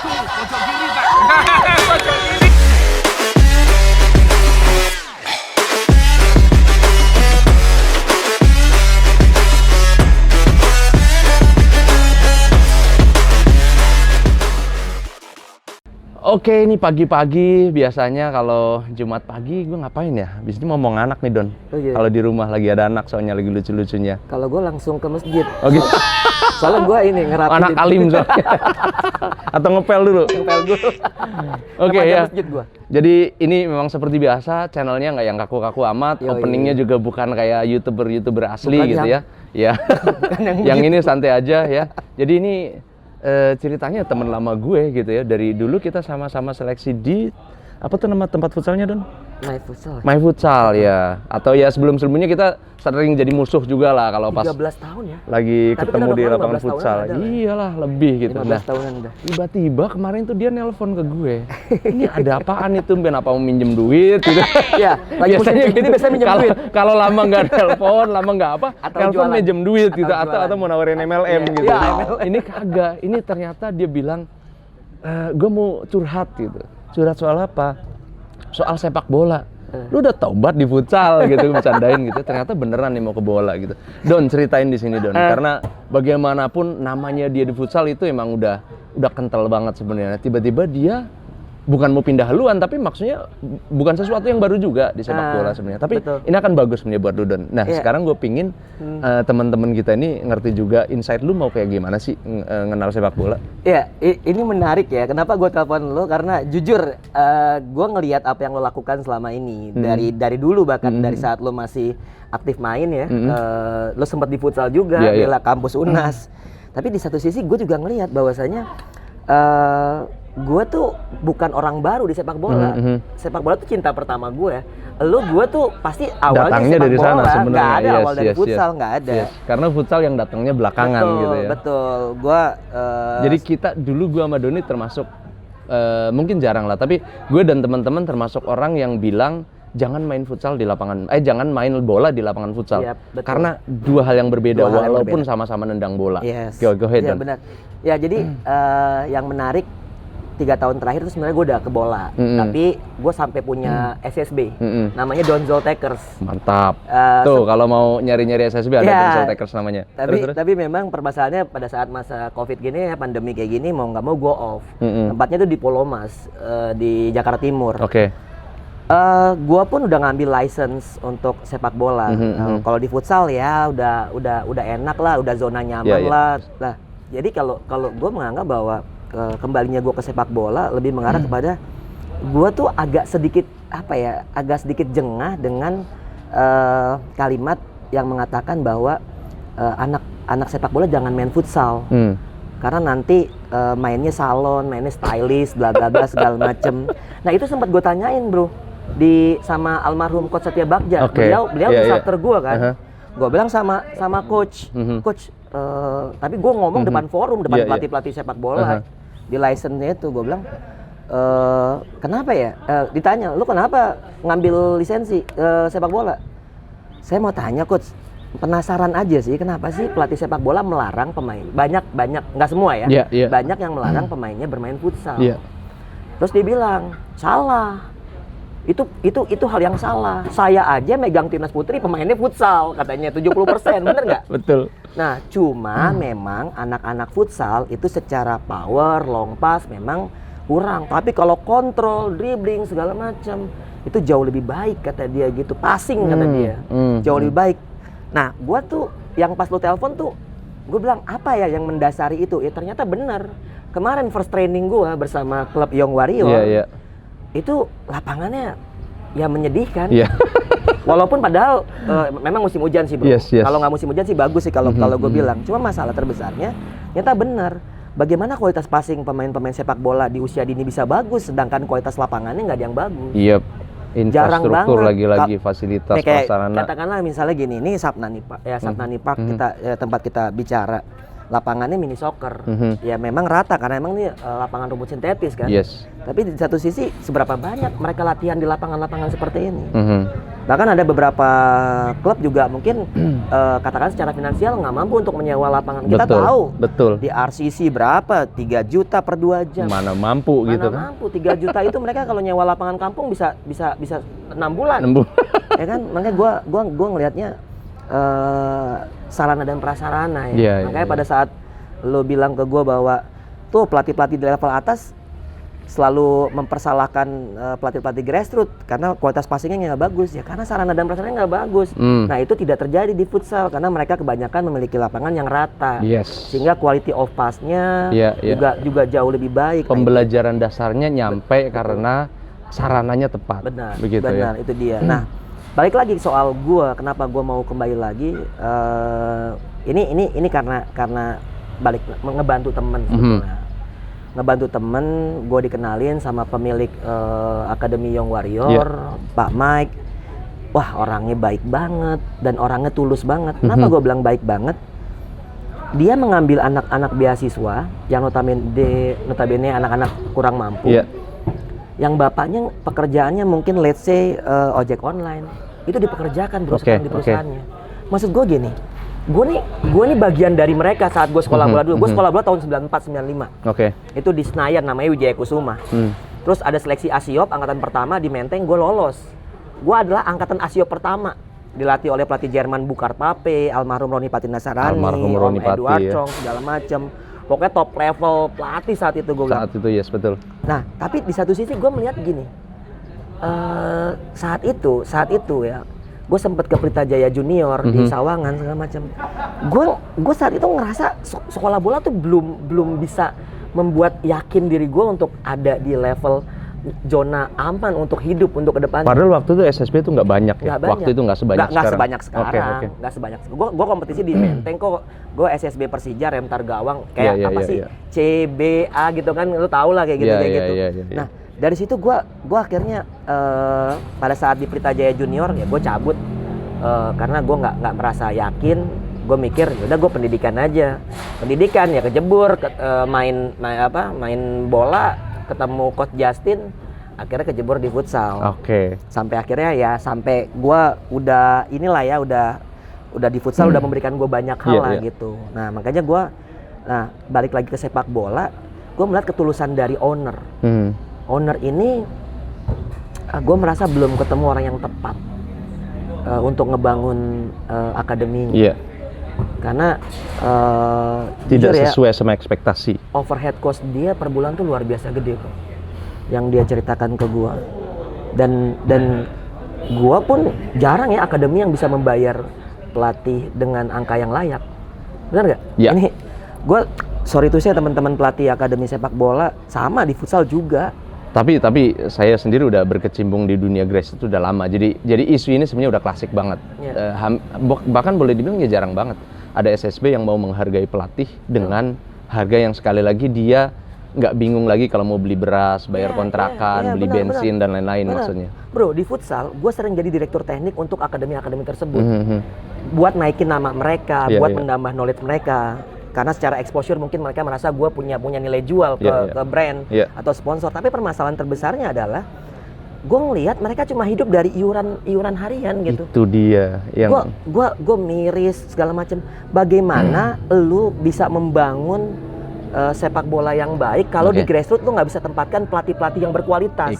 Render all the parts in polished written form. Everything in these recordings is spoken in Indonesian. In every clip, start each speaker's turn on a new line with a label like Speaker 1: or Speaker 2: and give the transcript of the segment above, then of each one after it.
Speaker 1: Pojok kiri tak. Pojok kiri.
Speaker 2: Oke, ini pagi-pagi biasanya kalau Jumat pagi gue ngapain ya? Biasanya ngomong anak nih Don.
Speaker 3: Oh, iya.
Speaker 2: Kalau di rumah lagi ada anak soalnya lagi lucu-lucunya.
Speaker 3: Kalau gue langsung ke masjid.
Speaker 2: Oh gitu.
Speaker 3: Soalnya gue ini ngerapin.
Speaker 2: Anak alim soalnya. Atau ngepel dulu.
Speaker 3: Ngepel dulu.
Speaker 2: Oke ya.
Speaker 3: Masjid gua.
Speaker 2: Jadi ini memang seperti biasa, channelnya nggak yang kaku-kaku amat.
Speaker 3: Yoi.
Speaker 2: Openingnya juga bukan kayak youtuber asli
Speaker 3: Bukan
Speaker 2: gitu
Speaker 3: yang-
Speaker 2: ya. Ya. Yang ini santai aja ya. Jadi ini ceritanya teman lama gue gitu ya. Dari dulu kita sama-sama seleksi di apa tuh nama tempat futsalnya Don?
Speaker 3: My futsal.
Speaker 2: My Futsal ya. Atau ya sebelum-sebelumnya kita sering jadi musuh juga lah kalau pas
Speaker 3: 13 tahun ya.
Speaker 2: lagi
Speaker 3: Tapi
Speaker 2: ketemu
Speaker 3: kan
Speaker 2: di
Speaker 3: udah
Speaker 2: lapangan
Speaker 3: 15 tahunan
Speaker 2: futsal.
Speaker 3: ada lah.
Speaker 2: Iyalah lebih gitu.
Speaker 3: 15
Speaker 2: Nah,
Speaker 3: tahunan udah.
Speaker 2: tiba-tiba kemarin tuh dia nelpon ke gue. Ini ada apaan itu? Ben apa mau minjem duit gitu.
Speaker 3: Ya, lagi musim kayak gini biasanya minjem
Speaker 2: Kalau-
Speaker 3: duit.
Speaker 2: Kalau lama nggak nelpon, lama nggak apa,
Speaker 3: Atau
Speaker 2: nelpon
Speaker 3: jualan.
Speaker 2: minjem duit gitu
Speaker 3: Atau
Speaker 2: atau
Speaker 3: jualan.
Speaker 2: mau nawarin MLM
Speaker 3: Iya,
Speaker 2: gitu.
Speaker 3: iya, MLM.
Speaker 2: Ini kagak. Ini ternyata dia bilang gue mau curhat gitu. Curhat soal apa? Soal sepak bola. Lu udah taubat di futsal gitu, bercandain gitu. Ternyata beneran nih mau ke bola gitu. Don, ceritain di sini Don, karena bagaimanapun namanya dia di futsal itu emang udah kental banget sebenarnya. Tiba-tiba dia bukan mau pindah haluan, tapi maksudnya bukan sesuatu yang baru juga di sepak bola sebenarnya. Tapi
Speaker 3: betul.
Speaker 2: ini akan bagus sebenarnya buat lu Don. Nah,
Speaker 3: Iya.
Speaker 2: sekarang gue pingin teman-teman kita ini ngerti juga insight lu mau kayak gimana sih ngenal sepak bola.
Speaker 3: Iya, ini menarik ya. Kenapa gue telepon lo? Karena jujur, gue ngelihat apa yang lo lakukan selama ini dari dulu bahkan dari saat lo masih aktif main ya. Lo sempat di futsal juga,
Speaker 2: Iya, iya.
Speaker 3: bela kampus UNAS. Tapi di satu sisi gue juga ngelihat bahwasanya gue tuh bukan orang baru di sepak bola. Sepak bola tuh cinta pertama gue. Gue tuh pasti awalnya
Speaker 2: Datangnya
Speaker 3: sepak
Speaker 2: dari sana
Speaker 3: bola,
Speaker 2: sebenarnya.
Speaker 3: nggak ada
Speaker 2: Yes,
Speaker 3: awal dari
Speaker 2: yes,
Speaker 3: futsal,
Speaker 2: yes.
Speaker 3: nggak ada.
Speaker 2: Yes. Karena futsal yang datangnya belakangan
Speaker 3: Betul,
Speaker 2: gitu ya.
Speaker 3: betul. Gue
Speaker 2: Jadi kita dulu gua sama Doni termasuk mungkin jarang lah, tapi gue dan teman-teman termasuk orang yang bilang jangan main futsal di lapangan, jangan main bola di lapangan futsal.
Speaker 3: Yap, betul.
Speaker 2: Karena dua hal yang berbeda
Speaker 3: Dua hal yang
Speaker 2: walaupun
Speaker 3: berbeda.
Speaker 2: sama-sama nendang bola.
Speaker 3: Yes.
Speaker 2: Go ahead
Speaker 3: Iya
Speaker 2: Don.
Speaker 3: benar. Ya jadi yang menarik 3 tahun terakhir itu sebenarnya gue udah ke bola, tapi gue sampai punya SSB, namanya Donzol Takers.
Speaker 2: Mantap.
Speaker 3: Eh,
Speaker 2: Tuh kalau mau nyari-nyari SSB ada
Speaker 3: Ya.
Speaker 2: Denzel Takers namanya. Terus.
Speaker 3: Tapi memang permasalahannya pada saat masa COVID gini ya, pandemi kayak gini mau nggak mau go off. Tempatnya tuh di Polomas di Jakarta Timur.
Speaker 2: Oke.
Speaker 3: Gua pun udah ngambil license untuk sepak bola. Kalau di futsal ya udah enak lah, udah zona nyaman
Speaker 2: Iya, iya.
Speaker 3: lah. Nah, jadi kalau gua menganggap bahwa kembalinya gua ke sepak bola lebih mengarah kepada gua tuh agak sedikit jengah dengan kalimat yang mengatakan bahwa anak sepak bola jangan main futsal. Karena nanti mainnya salon, mainnya stylish, bla bla bla segala macem. Nah itu sempat gue tanyain bro, sama almarhum Coach Satya Bagja.
Speaker 2: Oke.
Speaker 3: Beliau
Speaker 2: Iya, iya.
Speaker 3: instructor gue kan. Gue bilang sama coach, coach. Tapi gue ngomong depan forum, depan
Speaker 2: Iya, iya.
Speaker 3: pelatih sepak bola di license-nya itu. Gue bilang, kenapa ya? Ditanya, lu kenapa ngambil lisensi sepak bola? Saya mau tanya coach. Penasaran aja sih, kenapa sih pelatih sepak bola melarang pemain? Banyak, nggak semua ya.
Speaker 2: Iya, iya.
Speaker 3: Banyak yang melarang pemainnya bermain futsal.
Speaker 2: Iya.
Speaker 3: Terus dia bilang, salah. Itu hal yang salah. Saya aja megang timnas putri pemainnya futsal, katanya 70%, bener nggak?
Speaker 2: Betul.
Speaker 3: Nah, cuma memang anak-anak futsal itu secara power, long pass memang kurang. Tapi kalau kontrol, dribbling segala macam itu jauh lebih baik kata dia gitu. Passing kata dia, jauh lebih baik. Nah, gua tuh yang pas lu telepon tuh, gue bilang apa ya yang mendasari itu? Ya ternyata benar. Kemarin first training gua bersama klub Young Warrior,
Speaker 2: Iya.
Speaker 3: itu lapangannya ya menyedihkan.
Speaker 2: Iya.
Speaker 3: Walaupun padahal memang musim hujan sih bro.
Speaker 2: Yes, yes.
Speaker 3: Kalau nggak musim hujan sih bagus sih kalau gue bilang. Cuma masalah terbesarnya ternyata benar. Bagaimana kualitas passing pemain-pemain sepak bola di usia dini bisa bagus, sedangkan kualitas lapangannya nggak ada yang bagus.
Speaker 2: Iya.
Speaker 3: Jarang
Speaker 2: Infrastruktur
Speaker 3: banget.
Speaker 2: lagi-lagi fasilitas
Speaker 3: Nih, kayak
Speaker 2: prasarana.
Speaker 3: Katakanlah misalnya gini, ini Sabnani Park, Sabnani Park tempat kita bicara. lapangannya mini soccer. Ya memang rata karena emang ini lapangan rumput sintetis kan.
Speaker 2: Yes.
Speaker 3: Tapi di satu sisi seberapa banyak mereka latihan di lapangan-lapangan seperti ini. Bahkan ada beberapa klub juga mungkin katakan secara finansial nggak mampu untuk menyewa lapangan. Kita tahu di RCC berapa 3 juta per 2 jam.
Speaker 2: Mana mampu gitu kan?
Speaker 3: Mampu 3 juta itu mereka kalau nyewa lapangan kampung bisa 6 bulan.
Speaker 2: 6 bulan.
Speaker 3: Ya kan, makanya gua ngelihatnya sarana dan prasarana ya. Makanya pada saat lo bilang ke gua bahwa tuh pelatih-pelatih di level atas selalu mempersalahkan pelatih-pelatih grassroots karena kualitas passingnya nggak bagus ya, karena sarana dan prasarananya nggak bagus. Nah itu tidak terjadi di futsal karena mereka kebanyakan memiliki lapangan yang rata, sehingga quality of pass-nya juga jauh lebih baik.
Speaker 2: Pembelajaran dasarnya nyampe karena sarananya tepat.
Speaker 3: Benar,
Speaker 2: begitu
Speaker 3: benar
Speaker 2: ya?
Speaker 3: Itu dia. Nah balik lagi soal gua, kenapa gua mau kembali lagi? Ini karena balik ngebantu temen sebetulnya. Ngebantu temen, gue dikenalin sama pemilik Akademi Young Warrior, Pak Mike. Wah orangnya baik banget dan orangnya tulus banget. Kenapa gue bilang baik banget? Dia mengambil anak-anak beasiswa yang notabene anak-anak kurang mampu, yang bapaknya pekerjaannya mungkin let's say ojek online, itu dipekerjakan bro sekarang di perusahaannya. Maksud gue gini, gue nih bagian dari mereka saat gue sekolah bola dulu. Gue sekolah bola tahun 94-95. Itu di Senayan namanya Wijaya Kusuma. Terus ada seleksi Asiop angkatan pertama di Menteng, gue lolos. Gue adalah angkatan Asiop pertama. Dilatih oleh pelatih Jerman Bukar Pape, almarhum Roni Patinasarani, Om Edward Chong, segala macem. Pokoknya top level pelatih saat itu gue bilang.
Speaker 2: Saat itu yes betul. Nah
Speaker 3: tapi di satu sisi gue melihat gini, saat itu ya, gue sempet ke Pelita Jaya Junior di Sawangan segala macam. Gue saat itu ngerasa sekolah bola tuh belum bisa membuat yakin diri gue untuk ada di level zona aman untuk hidup untuk kedepannya.
Speaker 2: Padahal waktu itu SSB itu nggak banyak ya. Waktu itu nggak sebanyak sekarang.
Speaker 3: Nggak sebanyak sekarang. Nggak sebanyak. Gue kompetisi di Menteng kok. Gue SSB Persija, Remtar Gawang kayak CBA gitu kan, lu tau lah kayak gitu. Nah dari situ gue akhirnya pada saat di Pelita Jaya Junior ya gue cabut karena gue nggak merasa yakin. Gue mikir udah gue pendidikan aja, ya kejebur main bola ketemu coach Justin, akhirnya kejebur di futsal. Sampai akhirnya sampai gue udah udah di futsal udah memberikan gue banyak hal lah gitu. Nah makanya gue balik lagi ke sepak bola, gue melihat ketulusan dari owner. Owner ini gue merasa belum ketemu orang yang tepat untuk ngebangun akademinya. Karena
Speaker 2: tidak sesuai sama ekspektasi.
Speaker 3: Overhead cost dia per bulan tuh luar biasa gede kok, yang dia ceritakan ke gue. Dan gue pun jarang ya akademi yang bisa membayar pelatih dengan angka yang layak. Benar nggak? Ini gue sorry tuh saya teman-teman pelatih akademi sepak bola sama di futsal juga.
Speaker 2: Tapi saya sendiri udah berkecimpung di dunia grass itu udah lama. Jadi isu ini sebenarnya udah klasik banget. Bahkan boleh dibilang ya jarang banget ada SSB yang mau menghargai pelatih dengan harga yang sekali lagi dia nggak bingung lagi kalau mau beli beras, bayar kontrakan, beli bensin dan lain-lain maksudnya.
Speaker 3: Bro, di futsal gue sering jadi direktur teknik untuk akademi-akademi tersebut. Buat naikin nama mereka, buat menambah knowledge mereka. Karena secara exposure mungkin mereka merasa gue punya nilai jual ke brand atau sponsor. Tapi permasalahan terbesarnya adalah gue ngelihat mereka cuma hidup dari iuran harian gitu.
Speaker 2: Itu dia yang
Speaker 3: gue miris segala macam. Bagaimana lu bisa membangun sepak bola yang baik kalau di grassroots lu nggak bisa tempatkan pelatih-pelatih yang berkualitas.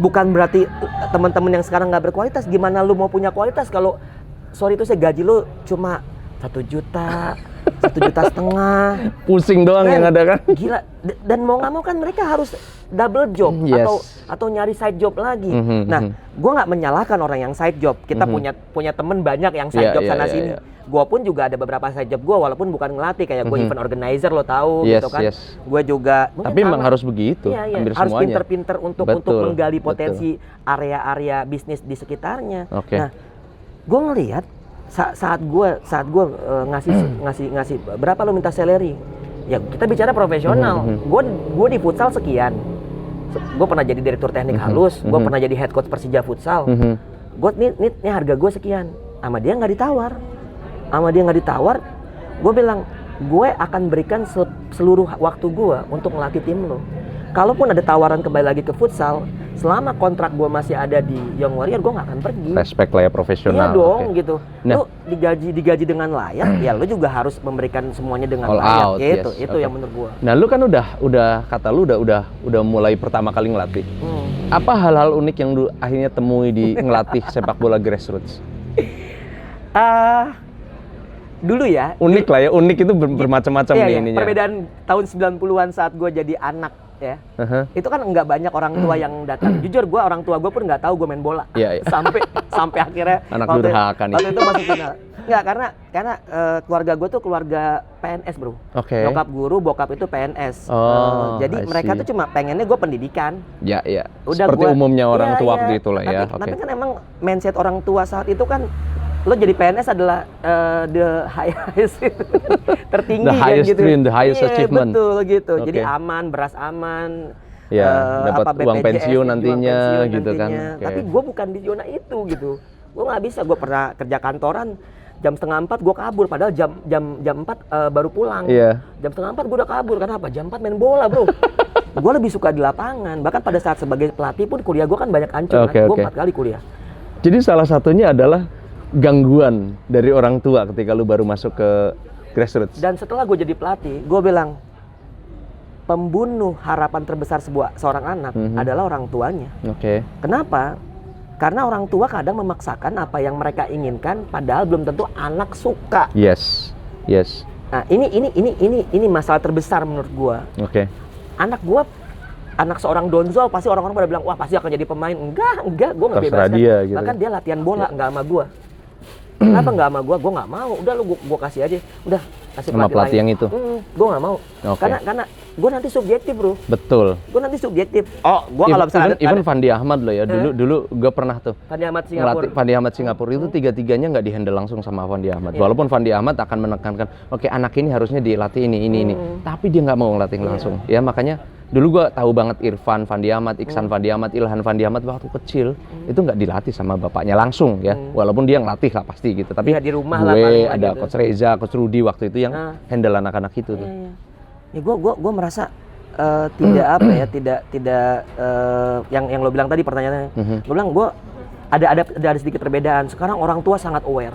Speaker 3: Bukan berarti teman-teman yang sekarang nggak berkualitas. Gimana lu mau punya kualitas kalau sorry itu saya gaji lu cuma 1 juta, 1,5 juta,
Speaker 2: pusing doang yang ada kan.
Speaker 3: Gila. Dan mau nggak mau kan mereka harus double job atau nyari side job lagi. Nah, gue nggak menyalahkan orang yang side job. Kita punya temen banyak yang side job sana sini. Gue pun juga ada beberapa side job gue walaupun bukan ngelatih, kayak gue event organizer lo tahu gitu kan. Gue juga.
Speaker 2: Tapi memang harus begitu. Ambil
Speaker 3: harus
Speaker 2: semuanya.
Speaker 3: pinter-pinter untuk menggali potensi area-area bisnis di sekitarnya. Nah, gue ngelihat saat gue ngasih berapa lo minta salary? Ya kita bicara profesional. Gue di futsal sekian. Gue pernah jadi direktur teknik halus. Gue pernah jadi head coach Persija futsal. Gue nih harga gue sekian. Sama dia nggak ditawar. Gue bilang gue akan berikan seluruh waktu gue untuk ngelatih tim lo. Kalaupun ada tawaran kembali lagi ke futsal, selama kontrak gue masih ada di Young Warrior, gue nggak akan pergi.
Speaker 2: Respect lah ya, profesional.
Speaker 3: Iya dong,
Speaker 2: okay.
Speaker 3: gitu.
Speaker 2: Nah.
Speaker 3: Lu digaji dengan layak, ya lu juga harus memberikan semuanya dengan
Speaker 2: All
Speaker 3: layak.
Speaker 2: out,
Speaker 3: Gitu,
Speaker 2: yes.
Speaker 3: itu
Speaker 2: Okay.
Speaker 3: yang menurut gue.
Speaker 2: Nah, lu kan udah kata lu udah mulai pertama kali ngelatih. Apa hal-hal unik yang lu akhirnya temui di ngelatih sepak bola grassroots?
Speaker 3: Dulu ya.
Speaker 2: Unik lah ya, unik itu bermacam-macam
Speaker 3: Iya,
Speaker 2: nih
Speaker 3: iya.
Speaker 2: ininya.
Speaker 3: Perbedaan tahun 90-an saat gue jadi anak ya. Itu kan nggak banyak orang tua yang datang. Jujur gue, orang tua gue pun nggak tahu gue main bola.
Speaker 2: Iya, iya.
Speaker 3: Sampai akhirnya
Speaker 2: Anak durhaka nih.
Speaker 3: waktu itu masuk final. Nggak, karena keluarga gue tuh keluarga PNS, bro.
Speaker 2: Oke.
Speaker 3: Nyokap guru, bokap itu PNS.
Speaker 2: Oh,
Speaker 3: Jadi
Speaker 2: I
Speaker 3: mereka
Speaker 2: see.
Speaker 3: tuh cuma pengennya gue pendidikan.
Speaker 2: Ya, ya.
Speaker 3: Udah
Speaker 2: Seperti umumnya orang
Speaker 3: iya,
Speaker 2: tua
Speaker 3: iya.
Speaker 2: waktu itu lah ya.
Speaker 3: Tapi kan emang mindset orang tua saat itu kan, lo jadi PNS adalah the highest tertinggi
Speaker 2: The highest
Speaker 3: kan gitu.
Speaker 2: dream, the highest achievement.
Speaker 3: Betul gitu.
Speaker 2: Oke.
Speaker 3: Jadi aman, beras aman.
Speaker 2: Ya, dapat uang
Speaker 3: BPJS,
Speaker 2: pensiun
Speaker 3: uang
Speaker 2: nantinya
Speaker 3: pensiun
Speaker 2: gitu kan.
Speaker 3: nantinya.
Speaker 2: Oke.
Speaker 3: Tapi gue bukan di zona itu gitu. Gue nggak bisa. Gue pernah kerja kantoran jam 3:30 gue kabur, padahal jam 4 baru pulang.
Speaker 2: Iya.
Speaker 3: Jam 3:30 gue udah kabur. Karena apa? Jam 4 main bola, bro. Gue lebih suka di lapangan. Bahkan pada saat sebagai pelatih pun kuliah gue kan banyak hancur.
Speaker 2: Oke,
Speaker 3: Gue
Speaker 2: oke.
Speaker 3: 4 kali kuliah.
Speaker 2: Jadi salah satunya adalah gangguan dari orang tua ketika lu baru masuk ke grassroots.
Speaker 3: Dan setelah gue jadi pelatih, gue bilang pembunuh harapan terbesar seorang anak adalah orang tuanya.
Speaker 2: Oke.
Speaker 3: Kenapa? Karena orang tua kadang memaksakan apa yang mereka inginkan, padahal belum tentu anak suka.
Speaker 2: Yes. Yes.
Speaker 3: Nah, ini masalah terbesar menurut gue.
Speaker 2: Oke.
Speaker 3: Anak seorang Donzol pasti orang-orang pada bilang, wah pasti akan jadi pemain. Enggak, gue nggak
Speaker 2: Terserah
Speaker 3: bebaskan.
Speaker 2: dia, gitu.
Speaker 3: Bahkan dia latihan bola nggak sama gue. Kenapa nggak sama gue? Gue nggak mau. Udah lu gue kasih aja. Udah kasih
Speaker 2: Sama pelatih
Speaker 3: lain.
Speaker 2: yang itu?
Speaker 3: Gue nggak mau.
Speaker 2: Oke.
Speaker 3: Karena gue nanti subjektif, bro.
Speaker 2: Betul.
Speaker 3: Gue nanti subjektif. Oh, gue kalau misalnya
Speaker 2: Even Fandi Ahmad loh ya. Dulu gue pernah tuh
Speaker 3: Fandi Ahmad Singapura.
Speaker 2: ngelatih Fandi Ahmad Singapura itu tiga-tiganya nggak dihandle langsung sama Fandi Ahmad.
Speaker 3: Iya.
Speaker 2: Walaupun Fandi Ahmad akan menekankan, oke anak ini harusnya dilatih ini. Tapi dia nggak mau ngelatih langsung. Ya makanya dulu gue tahu banget Irfan Fandi Ahmad, Iksan Fandi Ahmad, Ilhan Fandi Ahmad waktu kecil itu nggak dilatih sama bapaknya langsung ya. Walaupun dia ngelatih lah pasti gitu. Tapi
Speaker 3: Iya, di rumah lah
Speaker 2: gue
Speaker 3: paling
Speaker 2: ada
Speaker 3: gitu.
Speaker 2: Coach Reza, Coach Rudy waktu itu yang handle anak-anak itu tuh.
Speaker 3: Ya gue merasa tidak apa ya, tidak yang lo bilang tadi pertanyaannya. Gue bilang ada sedikit perbedaan. Sekarang orang tua sangat aware.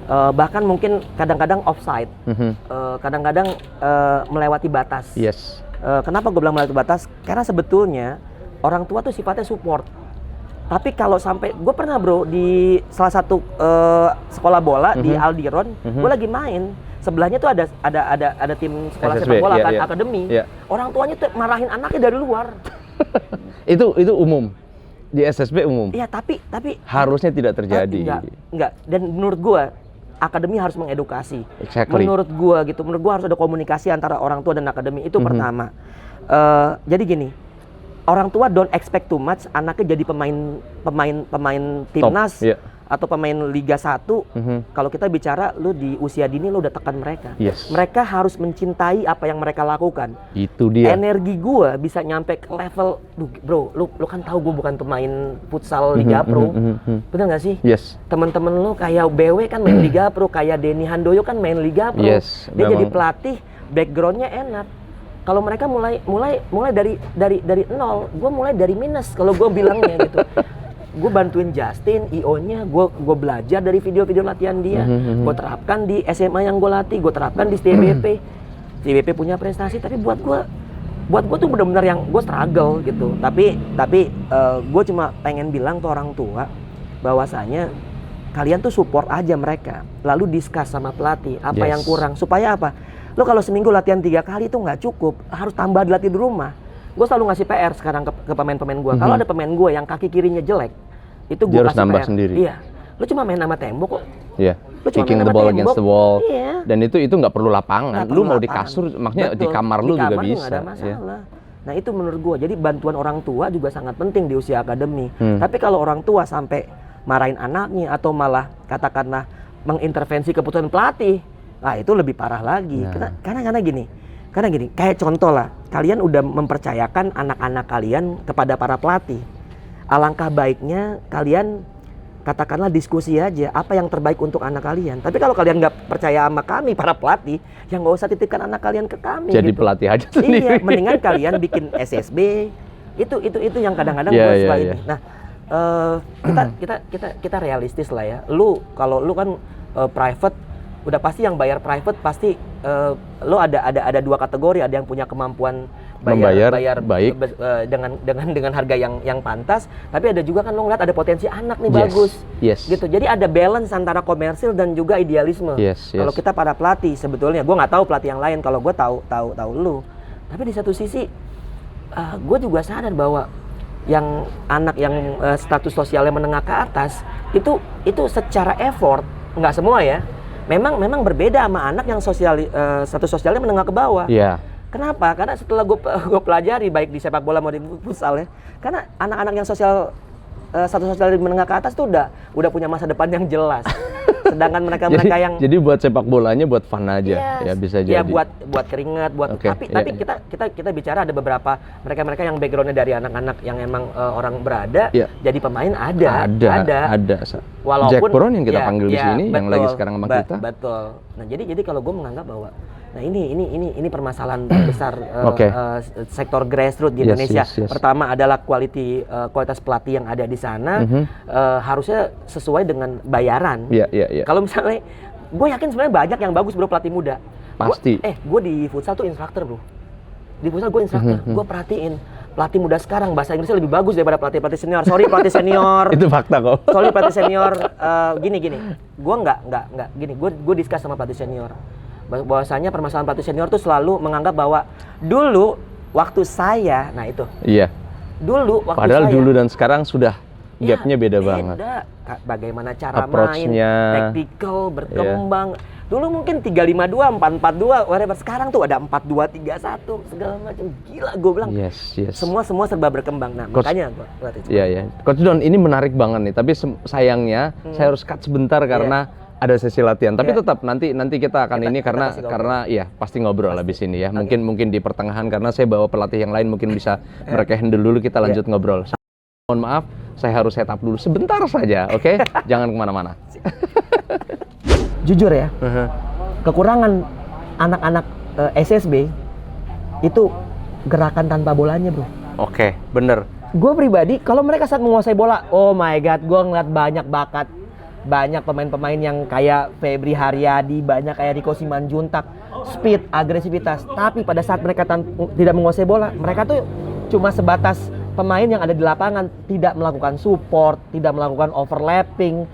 Speaker 3: Bahkan mungkin kadang-kadang offside, kadang-kadang melewati batas.
Speaker 2: Yes.
Speaker 3: Kenapa gue bilang melewati batas? Karena sebetulnya orang tua tuh sifatnya support. Tapi kalau sampai, gue pernah bro di salah satu sekolah bola di Aldiron, gue lagi main. Sebelahnya tuh ada tim sekolah
Speaker 2: SSB,
Speaker 3: sepak bola
Speaker 2: iya,
Speaker 3: kan,
Speaker 2: iya.
Speaker 3: akademi.
Speaker 2: Iya.
Speaker 3: Orang tuanya tuh marahin anaknya dari luar.
Speaker 2: Itu umum. Di SSB umum.
Speaker 3: Iya, tapi
Speaker 2: Harusnya tidak terjadi.
Speaker 3: Enggak. Dan menurut gue akademi harus mengedukasi.
Speaker 2: Exactly.
Speaker 3: Menurut gua harus ada komunikasi antara orang tua dan akademi, itu pertama. Jadi gini, orang tua don't expect too much anaknya jadi pemain timnas
Speaker 2: iya.
Speaker 3: atau pemain Liga 1. Kalau kita bicara lu di usia dini lu udah tekan mereka.
Speaker 2: Yes.
Speaker 3: Mereka harus mencintai apa yang mereka lakukan.
Speaker 2: Itu dia.
Speaker 3: Energi gua bisa nyampe ke level, bro, lu kan tahu gua bukan pemain futsal Liga Pro. Bener nggak sih?
Speaker 2: Yes.
Speaker 3: Temen-temen lu kayak BW kan main Liga Pro, kayak Denny Handoyo kan main Liga Pro.
Speaker 2: Yes,
Speaker 3: Dia jadi
Speaker 2: memang.
Speaker 3: pelatih, backgroundnya enak. Kalau mereka mulai dari nol, gue mulai dari minus. Kalau gue bilangnya gitu, gue bantuin Justin, IO-nya, gue belajar dari video-video latihan dia, gue terapkan di SMA yang gue latih, gue terapkan di TBP. TBP punya prestasi, tapi buat gue tuh benar-benar yang gue struggle gitu. Tapi gue cuma pengen bilang ke orang tua bahwasanya kalian tuh support aja mereka, lalu discuss sama pelatih apa yang kurang, supaya apa? Lo kalau seminggu latihan 3 kali itu nggak cukup, harus tambah dilatih di rumah. Gue selalu ngasih PR sekarang ke pemain-pemain gue. Kalau ada pemain gue yang kaki kirinya jelek, itu gue
Speaker 2: harus
Speaker 3: kasih
Speaker 2: nambah
Speaker 3: PR.
Speaker 2: sendiri.
Speaker 3: Iya, lo cuma main sama tembok kok.
Speaker 2: Iya.
Speaker 3: Lu cuma
Speaker 2: Kicking
Speaker 3: main
Speaker 2: the
Speaker 3: sama
Speaker 2: ball
Speaker 3: tembok.
Speaker 2: against the wall.
Speaker 3: Iya.
Speaker 2: Dan itu nggak perlu lapangan.
Speaker 3: Nggak
Speaker 2: Lu
Speaker 3: perlu
Speaker 2: mau di
Speaker 3: lapangan.
Speaker 2: kasur, makanya di
Speaker 3: Betul.
Speaker 2: kamar lu
Speaker 3: Di
Speaker 2: juga
Speaker 3: kamar
Speaker 2: bisa.
Speaker 3: nggak ada
Speaker 2: Iya.
Speaker 3: masalah. Nah itu menurut gue, jadi bantuan orang tua juga sangat penting di usia akademi. Tapi kalau orang tua sampai marahin anaknya atau malah katakanlah mengintervensi keputusan pelatih, nah itu lebih parah lagi.
Speaker 2: Nah.
Speaker 3: Karena gini, kayak contoh lah, kalian udah mempercayakan anak-anak kalian kepada para pelatih. Alangkah baiknya kalian katakanlah diskusi aja apa yang terbaik untuk anak kalian. Tapi kalau kalian nggak percaya sama kami para pelatih, ya nggak usah titipkan anak kalian ke kami.
Speaker 2: Jadi
Speaker 3: gitu.
Speaker 2: pelatih aja sendiri.
Speaker 3: Iya, mendingan kalian bikin SSB. Itu yang kadang-kadang
Speaker 2: Yeah,
Speaker 3: gue
Speaker 2: yeah,
Speaker 3: suka
Speaker 2: yeah.
Speaker 3: ini. Nah, kita realistis lah ya. Kalau lu kan private, udah pasti yang bayar private pasti lu ada dua kategori, ada yang punya kemampuan bayar
Speaker 2: baik
Speaker 3: dengan harga yang pantas, tapi ada juga kan lo ngeliat ada potensi anak nih
Speaker 2: Yes,
Speaker 3: bagus,
Speaker 2: yes.
Speaker 3: gitu. Jadi ada balance antara komersil dan juga idealisme.
Speaker 2: Yes, yes.
Speaker 3: Kalau kita para pelatih sebetulnya, gue nggak tahu pelatih yang lain. Kalau gue tahu lu, tapi di satu sisi gue juga sadar bahwa yang anak yang status sosialnya menengah ke atas itu secara effort, nggak semua ya, memang berbeda sama anak yang status sosialnya menengah ke bawah.
Speaker 2: Iya.
Speaker 3: Kenapa? Karena setelah gue pelajari baik di sepak bola maupun di futsal ya, karena anak-anak yang status sosial menengah ke atas tuh udah punya masa depan yang jelas. Sedangkan mereka yang
Speaker 2: jadi buat sepak bolanya buat fun aja, ya bisa jadi.
Speaker 3: Ya buat keringat,
Speaker 2: Okay,
Speaker 3: tapi kita bicara ada beberapa mereka yang backgroundnya dari anak-anak yang emang orang berada, jadi pemain ada.
Speaker 2: Walaupun Jack Brown yang kita panggil di sini, yang lagi sekarang sama kita.
Speaker 3: Betul. Nah jadi kalau gue menganggap bahwa nah ini permasalahan besar sektor grassroots di Indonesia.
Speaker 2: Yes.
Speaker 3: Pertama adalah kualitas pelatih yang ada di sana harusnya sesuai dengan bayaran.
Speaker 2: Iya.
Speaker 3: Kalau misalnya, gue yakin sebenarnya banyak yang bagus bro pelatih muda.
Speaker 2: Pasti.
Speaker 3: Gue di futsal tuh instruktur bro. Di futsal gue instruktur. Gue perhatiin pelatih muda sekarang bahasa Inggrisnya lebih bagus daripada pelatih senior. Sorry pelatih senior.
Speaker 2: Itu fakta kok.
Speaker 3: Sorry pelatih senior. Gini. Gue nggak gini. Gue discuss sama pelatih senior. Bahwasanya permasalahan pelatih senior tuh selalu menganggap bahwa dulu waktu saya, nah itu.
Speaker 2: Iya.
Speaker 3: Dulu waktu
Speaker 2: Padahal
Speaker 3: saya.
Speaker 2: dulu dan sekarang sudah gapnya beda banget.
Speaker 3: Bagaimana cara
Speaker 2: Approach-nya.
Speaker 3: main, tactical, berkembang. Dulu mungkin 352, 442, whatever. Sekarang tuh ada 4231, segala macam. Gila, gue bilang.
Speaker 2: Yes.
Speaker 3: Semua serba berkembang. Nah,
Speaker 2: Coach,
Speaker 3: makanya gue latih.
Speaker 2: Iya. Coach Don, ini menarik banget nih. Tapi sayangnya saya harus cut sebentar karena ada sesi latihan. Tapi tetap nanti kita akan karena ya pasti ngobrol habis ini ya. Mungkin di pertengahan karena saya bawa pelatih yang lain mungkin bisa mereka handle dulu, kita lanjut ngobrol. Mohon maaf, saya harus setup dulu sebentar saja, oke? Jangan kemana-mana.
Speaker 3: Jujur ya, kekurangan anak-anak SSB itu gerakan tanpa bolanya bro.
Speaker 2: Oke, bener.
Speaker 3: Gue pribadi, kalau mereka saat menguasai bola, oh my god, gue ngeliat banyak bakat. Banyak pemain-pemain yang kayak Febri Haryadi, banyak kayak Riko Simanjuntak, speed, agresivitas. Tapi pada saat mereka tidak menguasai bola, mereka tuh cuma sebatas pemain yang ada di lapangan, tidak melakukan support, tidak melakukan overlapping,